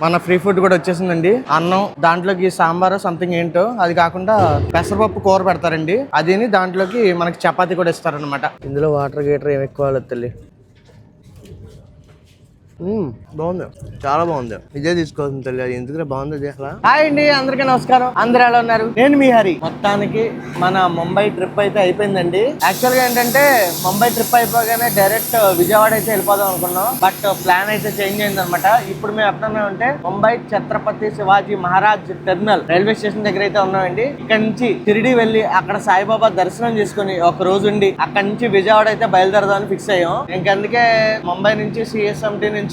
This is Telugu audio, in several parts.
మన ఫ్రీ ఫుడ్ కూడా వచ్చేసిందండి. అన్నం దాంట్లోకి సాంబార్ సంథింగ్ ఏంటో, అది కాకుండా పెసరపప్పు కూర పెడతారండి. అదిని దాంట్లోకి మనకి చపాతీ కూడా ఇస్తారనమాట. ఇందులో వాటర్ గీటర్ ఏమి ఎక్కువ తెలియదు. బాగుంది, చాలా బాగుంది. ఇదే తీసుకోవాల్సింది తల్లి, అది ఎందుకంటే బాగుంది అసలు. హాయ్ అండి, అందరికీ నమస్కారం. అందరూ ఎలా ఉన్నారు? నేను మీ హరి. మొత్తానికి మన ముంబై ట్రిప్ అయితే అయిపోయిందండి. యాక్చువల్ గా ఏంటంటే ముంబై ట్రిప్ అయిపోగానే డైరెక్ట్ విజయవాడ అయితే వెళ్ళిపోదాం అనుకున్నాం. బట్ ప్లాన్ అయితే చేంజ్ అయింది అనమాట. ఇప్పుడు మేము ఎక్కడున్నామంటే Mumbai Chhatrapati Shivaji Maharaj terminal railway station దగ్గర అయితే ఉన్నామండి. ఇక్కడ నుంచి షిరిడి వెళ్ళి అక్కడ సాయిబాబా దర్శనం చేసుకుని ఒక రోజు ఉండి అక్కడ నుంచి విజయవాడ అయితే బయలుదేరదామని ఫిక్స్ అయ్యాం. ఇంకందుకే ముంబై నుంచి సిఎస్ఎంటీ నుంచి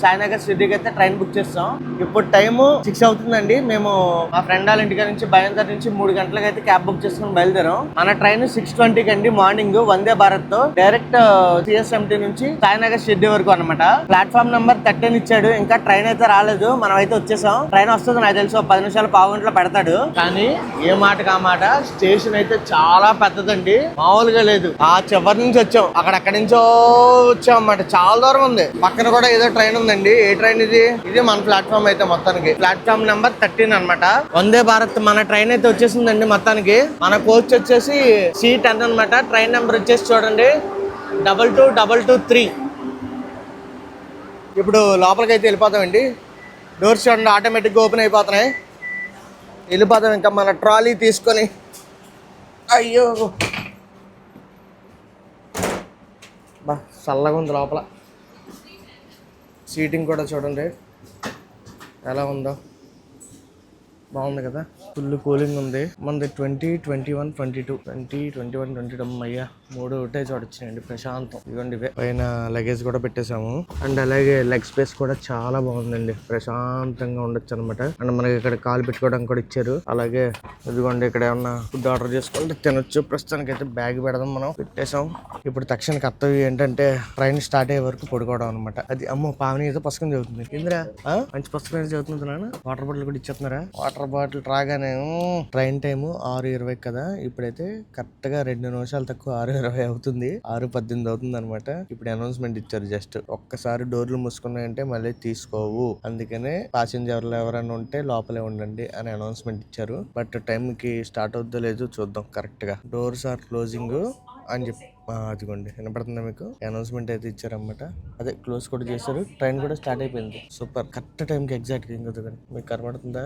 సాయినగర్ షిరిడికి అయితే ట్రైన్ బుక్ చేస్తాం. ఇప్పుడు టైము 6 అవుతుందండి. మేము మా ఫ్రెండ్ వాళ్ళ ఇంటికి నుంచి బయలుదేరి నుంచి 3 గంటలకు అయితే క్యాబ్ బుక్ చేసుకుని బయలుదేరాం. మన ట్రైన్ 6:20 అండి మార్నింగ్, వందే భారత్ తో డైరెక్ట్ సిఎస్ఎంటీ నుంచి సాయినగర్ షిరిడి వరకు అనమాట. ప్లాట్ఫామ్ నెంబర్ 13 ఇచ్చాడు. ఇంకా ట్రైన్ అయితే రాలేదు, మనం అయితే వచ్చేసాం. ట్రైన్ వస్తుంది నాకు తెలుసు 10 నిమిషాలు పావు గంటలో పెడతాడు. కానీ ఏ మాటకు ఆ మాట, స్టేషన్ అయితే చాలా పెద్దదండి, మామూలుగా లేదు. ఆ చివరి నుంచి వచ్చాం, అక్కడి నుంచో వచ్చాం అన్నమాట. చాలా దూరం ఉంది. పక్కన కూడా ఏదో ట్రైన్ ఉందండి. ఏ ట్రైన్ ఇది? ఇది మన ప్లాట్ఫామ్ అయితే మొత్తానికి ప్లాట్ఫామ్ నెంబర్ 13 అనమాట. వందే భారత్ మన ట్రైన్ అయితే వచ్చేసిందండి. మొత్తానికి మన కోచ్ వచ్చేసి C10 అనమాట. ట్రైన్ నెంబర్ వచ్చేసి చూడండి 22223. ఇప్పుడు లోపలికి అయితే వెళ్ళిపోతామండి. డోర్స్ చూడండి ఆటోమేటిక్గా ఓపెన్ అయిపోతున్నాయి. వెళ్ళిపోతాం ఇంకా మన ట్రాలీ తీసుకొని. అయ్యో బా చల్లగా ఉంది లోపల. సీటింగ్ కూడా చూడండి ఎలా ఉందో, బాగుంది కదా. ఫుల్ కూలింగ్ ఉంది. మనది 20, 21, 22 అయ్యా 3 ఒకటే చోట వచ్చినాయండి ప్రశాంతం. ఇదిగోండి ఇవే. పైన లగేజ్ కూడా పెట్టేసాము. అండ్ అలాగే లెగ్ స్పేస్ కూడా చాలా బాగుందండి, ప్రశాంతంగా ఉండొచ్చు అనమాట. అండ్ మనకి ఇక్కడ కాలు పెట్టుకోవడానికి కూడా ఇచ్చారు. అలాగే ఇదిగోండి ఇక్కడ ఏమన్నా ఫుడ్ ఆర్డర్ చేసుకుంటే తినొచ్చు. ప్రస్తుతానికి అయితే బ్యాగ్ పెడదాం, మనం పెట్టేసాం. ఇప్పుడు తక్షణ కర్తవ్యం ఏంటంటే ట్రైన్ స్టార్ట్ అయ్యే వరకు పడుకోవడం అనమాట. అది అమ్మో పావని ఏదో పుస్తకం చదువుతుంది. ఇందిరా మంచి పుస్తకం ఏదో చదువుతుంది నాన్న. వాటర్ బాటిల్ కూడా ఇచ్చేస్తున్నారా? వాటర్ బాటిల్ రాగానే ట్రైన్ టైము 6:20 కదా. ఇప్పుడైతే కరెక్ట్ గా 2 నిమిషాలు తక్కువ 6:20 అవుతుంది. 6:18 అవుతుంది అనమాట. ఇప్పుడు అనౌన్స్మెంట్ ఇచ్చారు. జస్ట్ ఒక్కసారి డోర్లు మూసుకున్నాయంటే మళ్ళీ తీసుకోవు, అందుకనే ప్యాసింజర్లు ఎవరైనా ఉంటే లోపలే ఉండండి అని అనౌన్స్మెంట్ ఇచ్చారు. బట్ టైం కి స్టార్ట్ అవుద్దో లేదో చూద్దాం. కరెక్ట్ గా డోర్స్ ఆర్ క్లోజింగ్ అని చెప్పి అదిగోండి వినపడుతుందా మీకు? అనౌన్స్మెంట్ అయితే ఇచ్చారన్నమాట. అదే క్లోజ్ కూడా చేశారు. ట్రైన్ కూడా స్టార్ట్ అయిపోయింది. సూపర్, కరెక్ట్ టైంకి ఎగ్జాక్ట్ గా ఇంకొక మీకు కనబడుతుందా?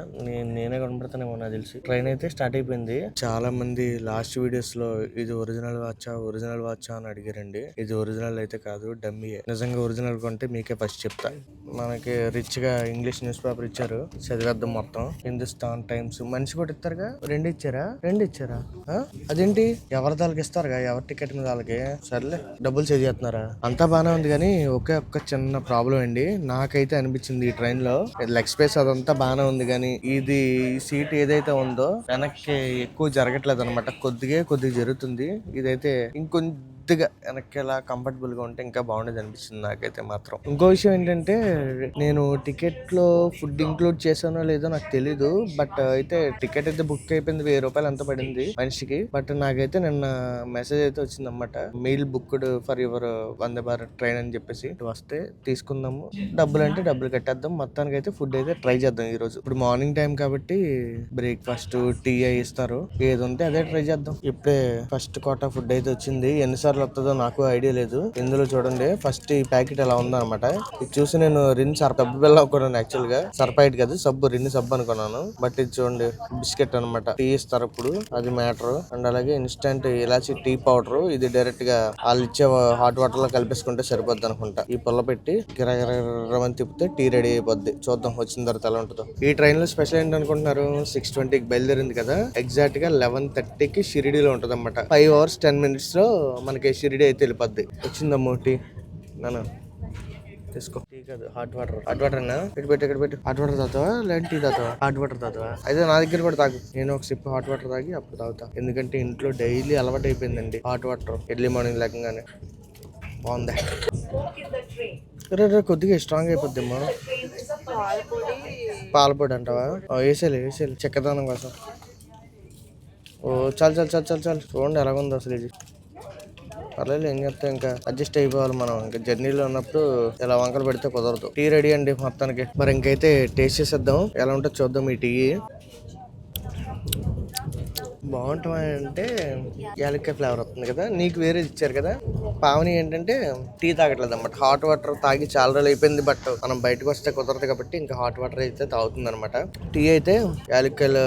నేనే కనబడతానేమో నాకు తెలిసి. ట్రైన్ అయితే స్టార్ట్ అయిపోయింది. చాలా మంది లాస్ట్ వీడియోస్ లో ఇది ఒరిజినల్ వాచా అని అడిగారండి. ఇది ఒరిజినల్ అయితే కాదు, డమ్మీయే. నిజంగా ఒరిజినల్ కొంటే మీకే ఫస్ట్ చెప్తా. మనకి రిచ్ గా ఇంగ్లీష్ న్యూస్ పేపర్ ఇచ్చారు, చదివేద్దాం మొత్తం. హిందుస్థాన్ టైమ్స్ మనిషి కూడా ఇస్తారుగా. 2 ఇచ్చారా? అదేంటి ఎవరి దానికి ఇస్తారుగా, ఎవరి టికెట్ మీద వాళ్ళకి. సర్లే డబ్బులు చేస్తున్నారా? అంతా బానే ఉంది కానీ ఒక్క చిన్న ప్రాబ్లం అండి. నాకైతే అనిపించింది ఈ ట్రైన్ లో లెగ్ స్పేస్ అదంతా బానే ఉంది కానీ ఇది సీట్ ఏదైతే ఉందో వెనక్కి ఎక్కువ జరగట్లేదు అనమాట. కొద్దిగా జరుగుతుంది. ఇదైతే ఇంకొద్దిగా వెనక్కి ఎలా కంఫర్టబుల్ గా ఉంటే ఇంకా బాగుండేది అనిపిస్తుంది నాకైతే మాత్రం. ఇంకో విషయం ఏంటంటే నేను టికెట్ లో ఫుడ్ ఇంక్లూడ్ చేశానో లేదో నాకు తెలీదు. బట్ అయితే టికెట్ అయితే బుక్ అయిపోయింది. 1000 రూపాయలు ఎంత పడింది మనిషికి. బట్ నాకైతే నిన్న మెసేజ్ అయితే వచ్చింది అన్నమాట. Mail booked for your Vande Bharat train అని చెప్పేసి. వస్తే తీసుకుందాము, డబ్బులు అంటే డబ్బులు కట్టేద్దాం. మొత్తానికి అయితే ఫుడ్ అయితే ట్రై చేద్దాం ఈ రోజు. ఇప్పుడు మార్నింగ్ టైం కాబట్టి బ్రేక్ఫాస్ట్ టీ ఇస్తారు. ఏది ఉంటే అదే ట్రై చేద్దాం. ఇప్పుడే ఫస్ట్ కోటా ఫుడ్ అయితే వచ్చింది. ఎన్నిసార్లు వస్తుందో నాకు ఐడియా లేదు. ఇందులో చూడండి ఫస్ట్ ఈ ప్యాకెట్ ఎలా ఉందో అనమాట. ఇది చూసి నేను రిన్ సబ్బు బిల్ల అనుకున్నాను. యాక్చువల్ గా సర్పైట్ కాదు, రిన్ సబ్బు అనుకున్నాను. బట్ ఇది చూడండి బిస్కెట్ అనమాట. టీ ఇస్తారు ఇప్పుడు, అది మ్యాటర్. అండ్ అలాగే ఇన్స్టెంట్ ఇలాచి టీ పౌడర్. ఇది డైరెక్ట్ గా వాళ్ళు ఇచ్చే హాట్ వాటర్ లో కలిపేసుకుంటే సరిపోద్ది అనుకుంటా. ఈ పుల్ల పెట్టి గిరగిరమని తిప్పితే టీ రెడీ అయిపోద్ది. చూద్దాం వచ్చిన తర్వాత ఎలా ఉంటుందో. ఈ ట్రైన్ లో స్పెషల్ ఏంటి అనుకుంటున్నారు? 6:20కి బయలుదేరింది కదా, ఎగ్జాక్ట్ గా 11:30కి షిరిడీలో ఉంటది అనమాట. 5 hours 10 minutes లో మనకి షిరిడీ అయితే వెళ్ళిపోద్ది. వచ్చిందమ్మో టీ నాన్న తీసుకో. టీ కాదు హాట్ వాటర్. అన్నా ఇక్కడ పెట్టు. హాట్ వాటర్ తాగుతావా లేదంటే టీ తాగుతావా? హాట్ వాటర్ తాగుతావా? అయితే నా దగ్గర కూడా తాగు. నేను ఒక సిప్ హాట్ వాటర్ తాగి అప్పుడు తాగుతా. ఎందుకంటే ఇంట్లో డైలీ అలవాటు అయిపోయిందండి హాట్ వాటర్. ఎర్లీ మార్నింగ్ లేకంగానే. బాగుందా? కొద్దిగా స్ట్రాంగ్ అయిపోద్దేమో. పాలపొడి అంటావా? వేసేయాలి చెక్కదనం కోసం. ఓ చాలు చూడండి ఎలాగుందో అసలు ఇది. పర్లేదు ఏం చేస్తాం, ఇంకా అడ్జస్ట్ అయిపోవాలి మనం. ఇంకా జర్నీలో ఉన్నప్పుడు ఇలా వంకలు పెడితే కుదరదు. టీ రెడీ అండి మొత్తానికి. మరి ఇంకైతే టేస్ట్ చేసేద్దాం, ఎలా ఉంటుందో చూద్దాం. ఈ టీ బాగుంటామంటే యాలక్కాయ ఫ్లేవర్ వస్తుంది కదా, నీకు వేరే ఇచ్చారు కదా. పావని ఏంటంటే టీ తాగట్లేదు అన్నమాట, హాట్ వాటర్ తాగి చాలా రోజులు అయిపోయింది. బట్ మనం బయటకు వస్తే కుదరదు కాబట్టి ఇంకా హాట్ వాటర్ అయితే తాగుతుంది అనమాట. టీ అయితే యాలక్కాయల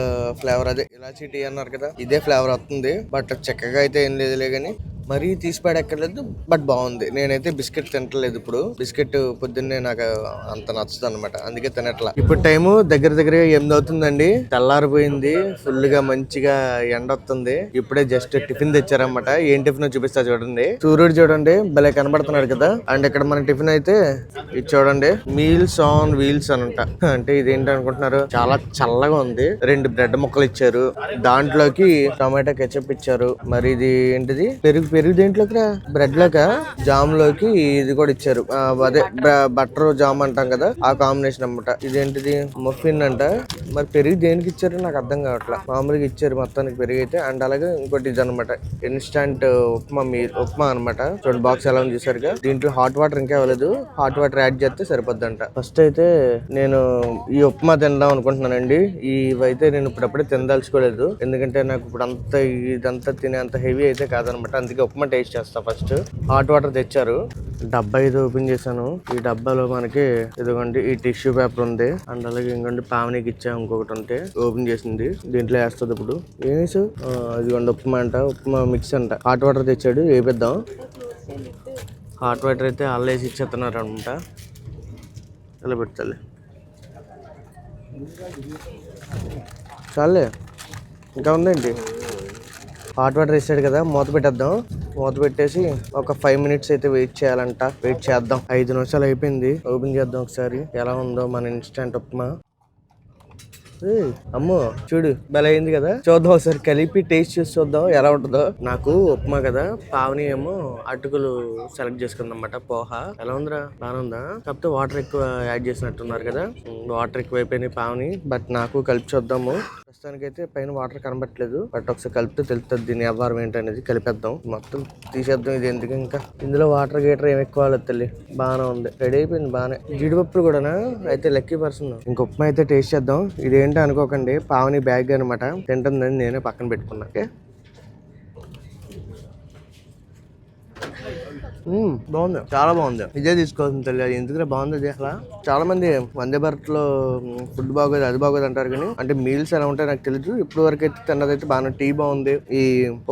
ఫ్లేవర్, అదే ఇలాచీ టీ అన్నారు కదా, ఇదే ఫ్లేవర్ వస్తుంది. బట్ చక్కగా అయితే ఏం లేదులే కానీ మరీ తీసి పడక్కర్లేదు. బట్ బాగుంది. నేనైతే బిస్కెట్ తింటలేదు ఇప్పుడు. బిస్కెట్ పొద్దున్నే నాకు అంత నచ్చదు అనమాట, అందుకే తినట్లా. ఇప్పుడు టైము దగ్గర 8 అవుతుందండి. తెల్లారిపోయింది, ఫుల్ గా మంచిగా ఎండ వస్తుంది. ఇప్పుడే జస్ట్ టిఫిన్ తెచ్చారనమాట. ఏం టిఫిన్ చూపిస్తా చూడండి. సూర్యుడు చూడండి భలే కనబడుతున్నాడు కదా. అండ్ ఇక్కడ మన టిఫిన్ అయితే ఇది చూడండి, మీల్స్ ఆన్ వీల్స్ అనంట. అంటే ఇదేంటి అనుకుంటున్నారు, చాలా చల్లగా ఉంది. 2 బ్రెడ్ ముక్కలు ఇచ్చారు, దాంట్లోకి టొమాటో కెచప్ ఇచ్చారు. మరి ఇది ఏంటిది, పెరుగు దేంట్లోకి, బ్రెడ్ లోక జామ్ లోకి ఇది కూడా ఇచ్చారు. అదే బటర్ జామ్ అంటాం కదా, ఆ కాంబినేషన్ అన్నమాట. ఇదేంటిది, మఫిన్ అంట. మరి పెరుగు దేనికి ఇచ్చారు నాకు అర్థం కావట్లా. మామూలుగా ఇచ్చారు మొత్తానికి పెరుగు అయితే. అండ్ అలాగే ఇంకోటి ఇది అనమాట, ఇన్స్టంట్ ఉప్మా అనమాట. చూడండి బాక్స్ ఎలా ఉంది చూసారుగా. దీంట్లో హాట్ వాటర్ ఇంకా ఇవ్వలేదు, హాట్ వాటర్ యాడ్ చేస్తే సరిపోద్దంట. ఫస్ట్ అయితే నేను ఈ ఉప్మా తిందాం అనుకుంటున్నానండి. ఇవైతే నేను ఇప్పుడప్పుడే తినదలుచుకోలేదు, ఎందుకంటే నాకు ఇప్పుడు ఇదంతా తినే అంత హెవీ అయితే కాదనమాట. అందుకే ఉప్మా టేస్ట్ చేస్తా. ఫస్ట్ హాట్ వాటర్ తెచ్చారు, డబ్బా ఇది ఓపెన్ చేశాను. ఈ డబ్బాలో మనకి ఇదిగోండి ఈ టిష్యూ పేపర్ ఉంది. అండ్ అలాగే ఇంకోండి పావనికి ఇచ్చాము ఇంకొకటి ఉంటే ఓపెన్ చేసింది, దీంట్లో వేస్తుంది ఇప్పుడు. ఏమేసు ఇదిగోండి ఉప్మా అంట, ఉప్మా మిక్స్ అంట. హాట్ వాటర్ తెచ్చాడు, వేపిద్దాం. హాట్ వాటర్ అయితే అల్లేసి ఇచ్చేస్తున్నారు అనమాట. ఇలా పెట్టాలి చాలే, ఇంకా ఉందేంటి. హాట్ వాటర్ వేసాడు కదా, మూత పెట్టేద్దాం. మూత పెట్టేసి ఒక 5 మినిట్స్ అయితే వెయిట్ చేయాలంట. వెయిట్ చేద్దాం. 5 నిమిషాలు అయిపోయింది. ఓపెన్ చేద్దాం ఒకసారి ఎలా ఉందో మన ఇన్స్టెంట్ ఉప్మా. అమ్మో చూడు భలే అయింది కదా. చూద్దాం ఒకసారి కలిపి టేస్ట్ చేసి చూద్దాం ఎలా ఉంటుందో. నాకు ఉప్మా కదా, పావని ఏమో అటుకులు సెలెక్ట్ చేసుకుందాం అన్నమాట. పోహ ఎలా ఉందిరా, బాగా ఉందా. కాకపోతే వాటర్ ఎక్కువ యాడ్ చేసినట్టున్నారు కదా, వాటర్ ఎక్కువ అయిపోయినాయి పావని. బట్ నాకు కలిపి చూద్దాము. ప్రస్తుతానికైతే పైన వాటర్ కనబట్టలేదు, బట్ ఒకసారి కలిపితే తెలుస్తుంది దీని వ్యవహారం ఏంటనేది. కలిపేద్దాం, మొత్తం తీసేద్దాం. ఇది ఎందుకు ఇంకా ఇందులో వాటర్ గీటర్ ఏమి ఎక్కువ వాళ్ళ తల్లి. బాగానే ఉంది, రెడీ అయిపోయింది బాగానే. జీడిపప్పులు కూడానా, అయితే లక్కీ పర్సన్. ఇంక ఉప్మా అయితే టేస్ట్ చేద్దాం. ఇదేంటి అనుకోకండి, పావని బ్యాగ్ అనమాట, తింటుందని నేనే పక్కన పెట్టుకున్నా. ఓకే బాగుంది, చాలా బాగుంది. ఇదే తీసుకోవాల్సింది తెలియదు ఎందుకంటే బాగుంది అది. అసలు చాలా మంది వందే భారత్ లో ఫుడ్ బాగోదు అది బాగోదు అంటారు, కానీ అంటే మీల్స్ ఎలా ఉంటాయి నాకు తెలియదు. ఇప్పుడు వరకు అయితే తిన్నదైతే బాగా. టీ బాగుంది, ఈ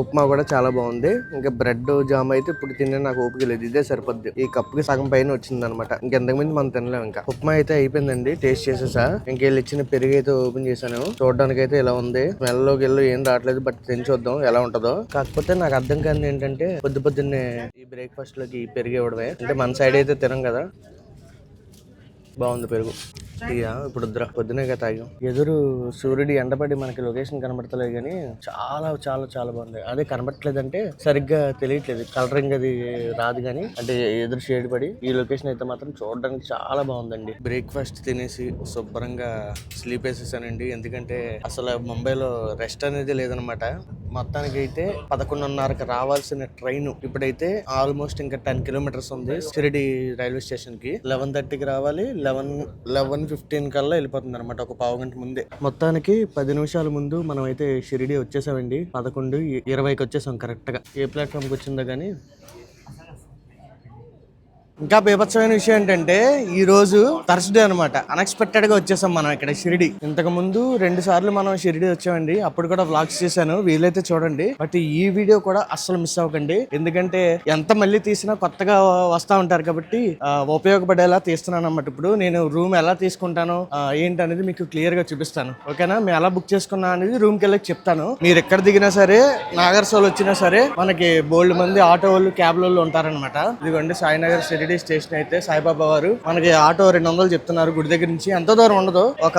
ఉప్మా కూడా చాలా బాగుంది. ఇంకా బ్రెడ్ జామ్ అయితే ఇప్పుడు తినే నాకు ఓపిక లేదు, ఇదే సరిపోద్ది. ఈ కప్పుకి సగం పైన వచ్చింది అనమాట, ఇంకెంతకు మంది మనం తినలేము. ఇంకా ఉప్మా అయితే అయిపోయిందండి, టేస్ట్ చేసేసా. ఇంకెళ్ళి ఇచ్చిన పెరుగు అయితే ఓపెన్ చేశాను. చూడడానికి అయితే ఇలా ఉంది, స్మెల్లోకి ఏం రావట్లేదు. బట్ తిని చూద్దాం ఎలా ఉంటుందో. కాకపోతే నాకు అర్థం కాదు ఏంటంటే పొద్దున్నే ఈ బ్రేక్ఫాస్ట్ లోకి పెరుగు ఇవ్వడమే, అంటే మన సైడ్ అయితే తినం కదా. బాగుంది పెరుగు. ఇప్పుడు పొద్దునే తాగాం. ఎదురు సూర్యుడి ఎండపడి మనకి లొకేషన్ కనబడతలేదు, కానీ చాలా చాలా చాలా బాగుంది. అదే కనబడట్లేదు అంటే సరిగ్గా తెలియట్లేదు, కలరింగ్ అది రాదు, కానీ అంటే ఎదురు షేడ్ పడి ఈ లొకేషన్ అయితే మాత్రం చూడడానికి చాలా బాగుందండి. బ్రేక్ఫాస్ట్ తినేసి శుభ్రంగా స్లీప్ వేసేసానండి, ఎందుకంటే అసలు ముంబైలో రెస్ట్ అనేది లేదనమాట. మొత్తానికి అయితే 11:30కి రావాల్సిన ట్రైన్ ఇప్పుడైతే ఆల్మోస్ట్ ఇంకా 10 కిలోమీటర్స్ ఉంది షిరిడి రైల్వే స్టేషన్ కి. 11:30కి రావాలి, 11:15 కల్లా వెళ్ళిపోతుంది అనమాట, ఒక పావు గంట ముందే. మొత్తానికి 10 నిమిషాల ముందు మనం అయితే షిరిడి వచ్చేసామండి. 11:20కి వచ్చేసాం కరెక్ట్ గా. ఏ ప్లాట్ఫామ్ కి వచ్చిందో కానీ. ఇంకా బీభత్సమైన విషయం ఏంటంటే ఈ రోజు థర్స్డే అనమాట. అన్ఎక్స్పెక్టెడ్ గా వచ్చేసాం మనం ఇక్కడ షిరిడి. ఇంతకు ముందు 2 సార్లు మనం షిరిడి వచ్చామండి, అప్పుడు కూడా వ్లాగ్స్ చేశాను, వీలైతే చూడండి. బట్ ఈ వీడియో కూడా అస్సలు మిస్ అవ్వకండి, ఎందుకంటే ఎంత మళ్ళీ తీసినా కొత్తగా వస్తా ఉంటారు కాబట్టి ఉపయోగపడేలా తీస్తున్నాను అన్నమాట. ఇప్పుడు నేను రూమ్ ఎలా తీసుకుంటాను ఏంటనేది మీకు క్లియర్ గా చూపిస్తాను, ఓకేనా. మేము ఎలా బుక్ చేసుకున్నా అనేది రూమ్ కి వెళ్ళి చెప్తాను. మీరు ఎక్కడ దిగినా సరే, నాగర్సోల్ వచ్చినా సరే, మనకి బోల్డ్ మంది ఆటో వాళ్ళు క్యాబ్ వాళ్ళు ఉంటారనమాట. ఇదిగోండి సాయినగర్ షిరిడి షిరిడి స్టేషన్ అయితే సాయిబాబా వారు మనకి ఆటో 200 చెప్తున్నారు గుడి దగ్గర నుంచి. ఎంత దూరం ఉండదు, ఒక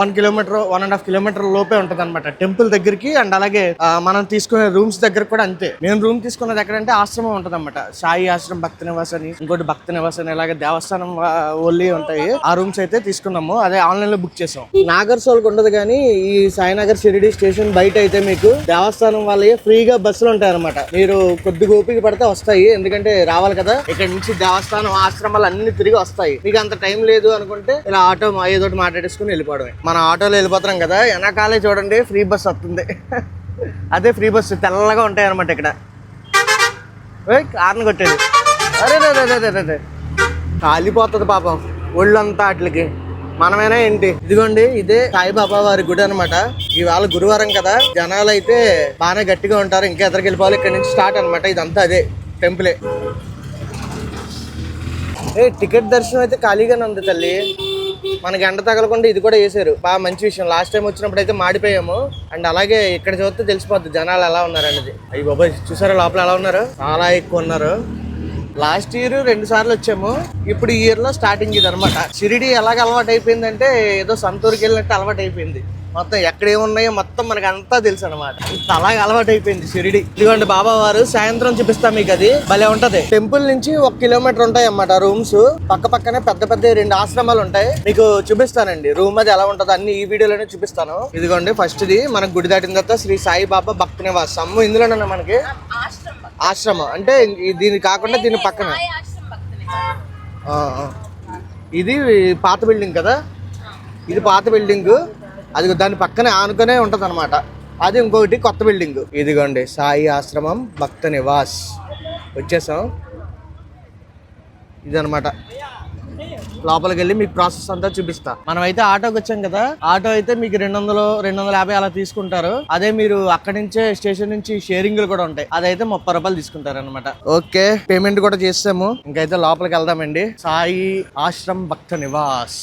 1 కిలోమీటర్ 1.5 కిలోమీటర్ లోపే ఉంటది అనమాట టెంపుల్ దగ్గరికి. అండ్ అలాగే మనం తీసుకునే రూమ్స్ దగ్గర కూడా అంతే. మేము రూమ్ తీసుకున్నది ఎక్కడంటే ఆశ్రమం ఉంటది అనమాట, సాయి ఆశ్రమం భక్తి నివాస్ అని, ఇంకోటి భక్తి నివాస్ అని, ఇలాగే దేవస్థానం ఓన్లీ ఉంటాయి. ఆ రూమ్స్ అయితే తీసుకున్నాము, అదే ఆన్లైన్ లో బుక్ చేసాం. నాగర్సోల్కి ఉండదు కానీ ఈ సాయినగర్ షిరిడి స్టేషన్ బయట అయితే మీకు దేవస్థానం వాళ్ళే ఫ్రీగా బస్సులు ఉంటాయి అనమాట. మీరు కొద్దిగా ఓపిక పడితే వస్తాయి, ఎందుకంటే రావాలి కదా ఇక్కడ నుంచి దేవస్థానం ఆశ్రమాలు అన్ని తిరిగి వస్తాయి. మీకు అంత టైం లేదు అనుకుంటే ఇలా ఆటో ఏదోటి మాట్లాడేసుకుని వెళ్ళిపోవడమే. మన ఆటోలో వెళ్ళిపోతాం కదా, వెనకాలే చూడండి ఫ్రీ బస్ వస్తుంది. అదే ఫ్రీ బస్సు తెల్లగా ఉంటాయి అనమాట. ఇక్కడ కార్ని కొట్టేది, అరే అదే కాలిపోతుంది పాపం ఒళ్ళంతా వాటికి. మనమేనా ఏంటి? ఇదిగోండి ఇదే సాయిబాబా వారి గుడి అనమాట. ఇవాళ గురువారం కదా, జనాలు అయితే బాగానే గట్టిగా ఉంటారు. ఇంకా ఎదరికి వెళ్ళిపోవాలి, ఇక్కడ నుంచి స్టార్ట్ అనమాట. ఇదంతా అదే టెంపులే. టికెట్ దర్శనం అయితే ఖాళీగానే ఉంది తల్లి, మనకి ఎండ తగలకుండా ఇది కూడా వేసారు. బాగా మంచి విషయం. లాస్ట్ టైం వచ్చినప్పుడు అయితే మాడిపోయాము. అండ్ అలాగే ఇక్కడ చూస్తే తెలిసిపోద్ది జనాలు ఎలా ఉన్నారు అనేది. అయ్యి బాబాయ్ చూసారా లోపల ఎలా ఉన్నారు, చాలా ఎక్కువ ఉన్నారు. లాస్ట్ ఇయర్ 2 సార్లు వచ్చాము, ఇప్పుడు ఈ ఇయర్ లో స్టార్టింగ్ ఇది అనమాట. షిరిడి ఎలాగ అలవాటు అయిపోయిందంటే ఏదో సంతూరుకి వెళ్ళినట్టు అలవాటు అయిపోయింది. మొత్తం ఎక్కడ ఏమున్నాయో మొత్తం మనకు అంతా తెలుసు అనమాట. అలాగే అలవాటు అయిపోయింది షిరిడి. ఇదిగోండి బాబా వారు, సాయంత్రం చూపిస్తాం మీకు. అది భలే ఉంటది. టెంపుల్ నుంచి 1 కిలోమీటర్ ఉంటాయి అన్నమాట రూమ్స్. పక్క పక్కనే పెద్ద పెద్ద 2 ఆశ్రమాలు ఉంటాయి. మీకు చూపిస్తానండి రూమ్ అది ఎలా ఉంటదో అన్ని ఈ వీడియోలోనే చూపిస్తాను. ఇదిగోండి ఫస్ట్ ది మనకు గుడి దాటిన తర్వాత శ్రీ సాయిబాబా భక్తి నివాస్ అమ్మ. ఇందులోనే మనకి ఆశ్రమం అంటే దీని కాకుండా దీని పక్కన ఇది పాత బిల్డింగ్ కదా, ఇది పాత బిల్డింగ్. అది దాని పక్కనే ఆనుకునే ఉంటది అనమాట. అది ఇంకొకటి కొత్త బిల్డింగ్. ఇదిగోండి సాయి ఆశ్రమం భక్త నివాస్ వచ్చేసాం. ఇదనమాట, లోపలికి వెళ్ళి మీకు ప్రాసెస్ అంతా చూపిస్తా. మనం అయితే ఆటోకి వచ్చాం కదా, ఆటో అయితే మీకు 200 250 అలా తీసుకుంటారు. అదే మీరు అక్కడి నుంచే స్టేషన్ నుంచి షేరింగ్లు కూడా ఉంటాయి, అదైతే 30 రూపాయలు తీసుకుంటారు అనమాట. ఓకే, పేమెంట్ కూడా చేసాము. ఇంకైతే లోపలికి వెళ్దామండి. సాయి ఆశ్రమ్ భక్త నివాస్.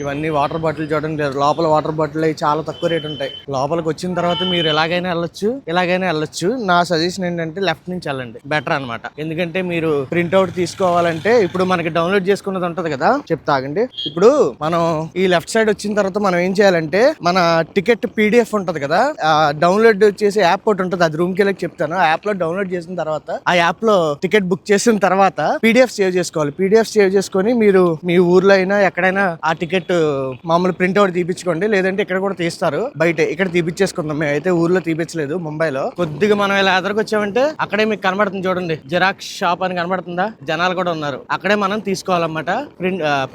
ఇవన్నీ వాటర్ బాటిల్ చూడండి, లోపల వాటర్ బాటిల్ అవి చాలా తక్కువ రేట్ ఉంటాయి. లోపలికి వచ్చిన తర్వాత మీరు ఎలాగైనా వెళ్ళొచ్చు. నా సజెషన్ ఏంటంటే లెఫ్ట్ నుంచి వెళ్ళండి, బెటర్ అనమాట. ఎందుకంటే మీరు ప్రింట్అవుట్ తీసుకోవాలంటే ఇప్పుడు మనకి డౌన్లోడ్ చేసుకున్నది ఉంటది కదా, చెప్తాగండి. ఇప్పుడు మనం ఈ లెఫ్ట్ సైడ్ వచ్చిన తర్వాత మనం ఏం చేయాలంటే మన టికెట్ PDF ఉంటది కదా, డౌన్లోడ్ చేసే యాప్ ఒకటి ఉంటుంది. అది రూమ్కి వెళ్ళి చెప్తాను. ఆ యాప్ లో డౌన్లోడ్ చేసిన తర్వాత ఆ యాప్ లో టికెట్ బుక్ చేసిన తర్వాత PDF సేవ్ చేసుకోవాలి. PDF సేవ్ చేసుకొని మీరు మీ ఊర్లో అయినా ఎక్కడైనా ఆ టికెట్ మామూలు ప్రింట్అవుట్ తీపించుకోండి. లేదంటే ఇక్కడ కూడా తీస్తారు, బయట ఇక్కడ తీపిచ్చేసుకుందాం. మేము అయితే ఊర్లో తీపించలేదు, ముంబైలో. కొద్దిగా మనం ఇలా ఎదరికి వచ్చామంటే అక్కడే మీకు కనబడుతుంది చూడండి, జిరాక్స్ షాప్ అని కనబడుతుందా, జనాలు కూడా ఉన్నారు. అక్కడే మనం తీసుకోవాలన్నమాట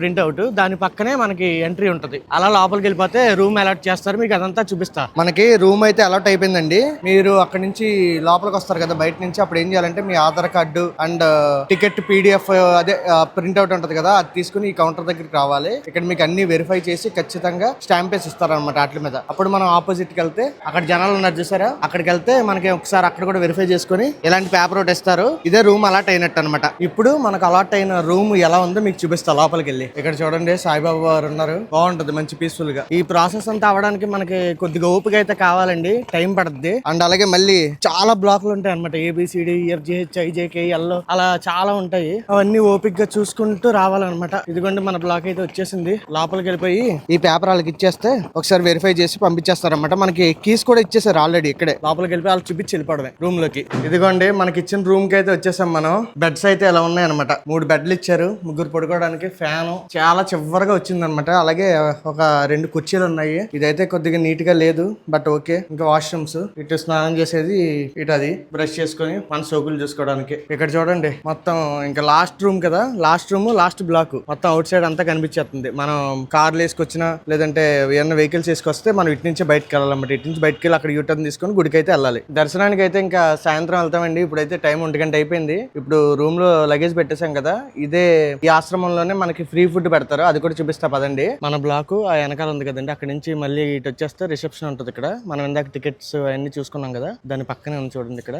ప్రింట్అవుట్. దాని పక్కనే మనకి ఎంట్రీ ఉంటది. అలా లోపలికి వెళ్ళిపోతే రూమ్ అలాట్ చేస్తారు, మీకు అదంతా చూపిస్తా. మనకి రూమ్ అయితే అలాట్ అయిపోయిందండి. మీరు అక్కడ నుంచి లోపలికి వస్తారు కదా బయట నుంచి, అప్పుడు ఏం చేయాలంటే మీ Aadhaar card and ticket PDF అదే ప్రింట్అవుట్ ఉంటది కదా, అది తీసుకుని ఈ కౌంటర్ దగ్గరికి రావాలి. ఇక్కడ మీకు అన్ని వెరిఫై చేసి ఖచ్చితంగా స్టాంప్ వేసి ఇస్తారనమాట వాటి మీద. అప్పుడు మనం ఆపోజిట్ కి వెళ్తే అక్కడ జనాలు ఉన్నారు చూసారా, అక్కడికి వెళ్తే మనకి ఒకసారి అక్కడ కూడా వెరిఫై చేసుకుని ఇలాంటి పేపర్ ఒకటి ఇస్తారు. ఇదే రూమ్ అలాట్ అయినట్టు అనమాట. ఇప్పుడు మనకు అలాట్ అయిన రూమ్ ఎలా ఉందో మీకు చూపిస్తా లోపలికి వెళ్ళి. ఇక్కడ చూడండి సాయిబాబా వారు ఉన్నారు, బాగుంటది మంచి పీస్ఫుల్ గా. ఈ ప్రాసెస్ అంతా అవడానికి మనకి కొద్దిగా ఓపిక అయితే కావాలండి, టైం పడుతుంది. అండ్ అలాగే మళ్ళీ చాలా బ్లాక్లు ఉంటాయి అనమాట, ABCDEFGHIJKL అలా చాలా ఉంటాయి. అవన్నీ ఓపిక గా చూసుకుంటూ రావాలన్నమాట. ఇదిగోండి మన బ్లాక్ అయితే వచ్చేసింది. లోపలికి వెళ్ళిపోయి ఈ పేపర్ వాళ్ళకి ఇచ్చేస్తే ఒకసారి వెరిఫై చేసి పంపించేస్తారన్నమాట. మనకి కీస్ కూడా ఇచ్చేసారు ఆల్రెడీ. ఇక్కడే లోపలికి వెళ్ళిపోయి వాళ్ళు చూపించి వెళ్ళిపోవడమే రూమ్ లోకి. ఇదిగోండి మనకి ఇచ్చిన రూమ్ కి అయితే వచ్చేసాం మనం. బెడ్స్ అయితే ఎలా ఉన్నాయన్నమాట, 3 బెడ్లు ఇచ్చారు, 3 పడుకోవడానికి, ఫ్యాన్ చాలా చివరిగా వచ్చింది అనమాట. అలాగే ఒక 2 కుర్చీలు ఉన్నాయి. ఇదైతే కొద్దిగా నీట్ గా లేదు, బట్ ఓకే. ఇంకా వాష్రూమ్స్, ఇటు స్నానం చేసేది, ఇటు అది బ్రష్ చేసుకుని మన సోకులు చూసుకోవడానికి. ఇక్కడ చూడండి మొత్తం ఇంకా లాస్ట్ రూమ్ కదా, లాస్ట్ రూమ్ లాస్ట్ బ్లాక్ మొత్తం అవుట్ సైడ్ అంతా కనిపించేస్తుంది. మనం కార్లు వేసుకొచ్చినా లేదంటే ఏమన్నా వెహికల్స్ వేసుకొస్తే మనం ఇటు నుంచి బయటకు వెళ్ళాలన్నమాట. ఇటు నుంచి బయటకు వెళ్ళి అక్కడ యూటర్న్ తీసుకొని గుడికి అయితే వెళ్ళాలి. దర్శనానికి అయితే ఇంకా సాయంత్రం వెళ్తామండి. ఇప్పుడైతే టైం 1 గంట అయిపోయింది. ఇప్పుడు రూమ్ లో లగేజ్ పెట్టేసాం కదా, ఇదే ఈ ఆశ్రమంలోనే మనకి ఫ్రీ ఫుడ్ పెడతారు, అది కూడా చూపిస్తా పదండి. మన బ్లాక్ ఆ వెనకాల ఉంది కదండి, అక్కడ నుంచి మళ్ళీ ఇటు వచ్చేస్తే రిసెప్షన్ ఉంటుంది. ఇక్కడ మనం ఇందాక టికెట్స్ అవన్నీ చూసుకున్నాం కదా, దాని పక్కనే ఉంది చూడండి. ఇక్కడ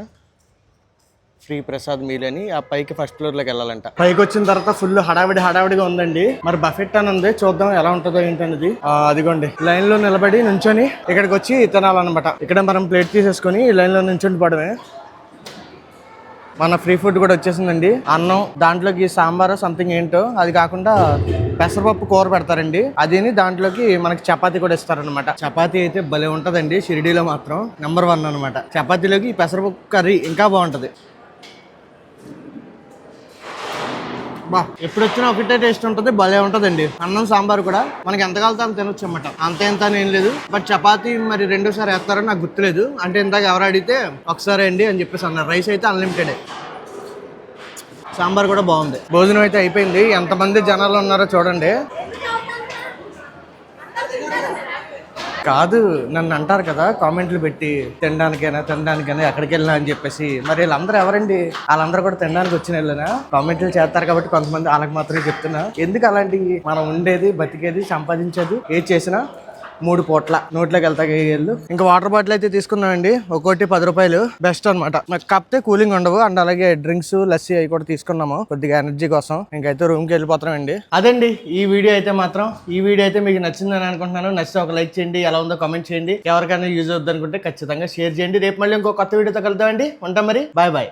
ఫ్రీ ప్రసాద్ మీల్ అని ఆ పైకి ఫస్ట్ ఫ్లోర్ లోకి వెళ్ళాలంట. పైకి వచ్చిన తర్వాత ఫుల్ హడావిడిగా ఉందండి. మరి బఫెట్ అని ఉంది, చూద్దాం ఎలా ఉంటుందో ఏంటనేది. అదిగోండి లైన్ లో నిలబడి నుంచొని ఇక్కడికి వచ్చి తినాలన్నమాట. ఇక్కడ మనం ప్లేట్ తీసేసుకొని లైన్ లో నుంచొని పడమే. మన ఫ్రీ ఫుడ్ కూడా వచ్చేసిందండి. అన్నం దాంట్లోకి సాంబార్ సంథింగ్ ఏంటో, అది కాకుండా పెసరపప్పు కూర పెడతారండి. అదిని దాంట్లోకి మనకి చపాతీ కూడా ఇస్తారనమాట. చపాతీ అయితే భలే ఉంటదండి. షిరిడీలో మాత్రం నెంబర్ 1 అనమాట. చపాతీలోకి ఈ పెసరపప్పు కర్రీ ఇంకా బాగుంటది. బా ఎప్పుడు వచ్చినా ఒకటే టేస్ట్ ఉంటుంది, భలే ఉంటుందండి. అన్నం సాంబార్ కూడా మనకి ఎంత కావాలో అంత తినొచ్చు అనమాట. అంత ఎంత ఏం లేదు. బట్ చపాతీ మరి 2సారి వేస్తారని నాకు గుర్తులేదు. అంటే ఇందాక ఎవరు అడిగితే ఒకసారి అండి అని చెప్పేసి అన్నారు. రైస్ అయితే అన్లిమిటెడ్. సాంబార్ కూడా బాగుంది. భోజనం అయితే అయిపోయింది. ఎంతమంది జనాలు ఉన్నారో చూడండి. కాదు, నన్ను అంటారు కదా కామెంట్లు పెట్టి తినడానికైనా ఎక్కడికి వెళ్ళినా అని చెప్పేసి. మరి వీళ్ళందరూ ఎవరండి? వాళ్ళందరూ కూడా తినడానికి వచ్చిన వెళ్ళినా కామెంట్లు చేస్తారు కాబట్టి కొంతమంది వాళ్ళకి మాత్రమే చెప్తున్నా. ఎందుకు అలాంటివి? మనం ఉండేది, బతికేది, సంపాదించేది ఏది చేసినా 3 పూట్ల నోట్లోకి వెళ్తాయి ఏళ్ళు. ఇంకా వాటర్ బాటిల్ అయితే తీసుకున్నామండి. ఒక్కోటి 10 రూపాయలు. బెస్ట్ అనమాట. కాకపోతే కూలింగ్ ఉండవు. అండ్ అలాగే డ్రింక్స్, లస్సీ అవి కూడా తీసుకున్నాము కొద్దిగా ఎనర్జీ కోసం. ఇంకైతే రూమ్కి వెళ్ళిపోతామండి. అదండి ఈ వీడియో అయితే మాత్రం. ఈ వీడియో అయితే మీకు నచ్చిందని అనుకుంటున్నాను. నచ్చితే ఒక లైక్ చేయండి. ఎలా ఉందో కామెంట్ చేయండి. ఎవరికైనా యూజ్ అవుద్ది అనుకుంటే ఖచ్చితంగా షేర్ చేయండి. రేపు మళ్ళీ ఇంకో కొత్త వీడియోతో కలుద్దామండి. ఉంటాం మరి. Bye bye.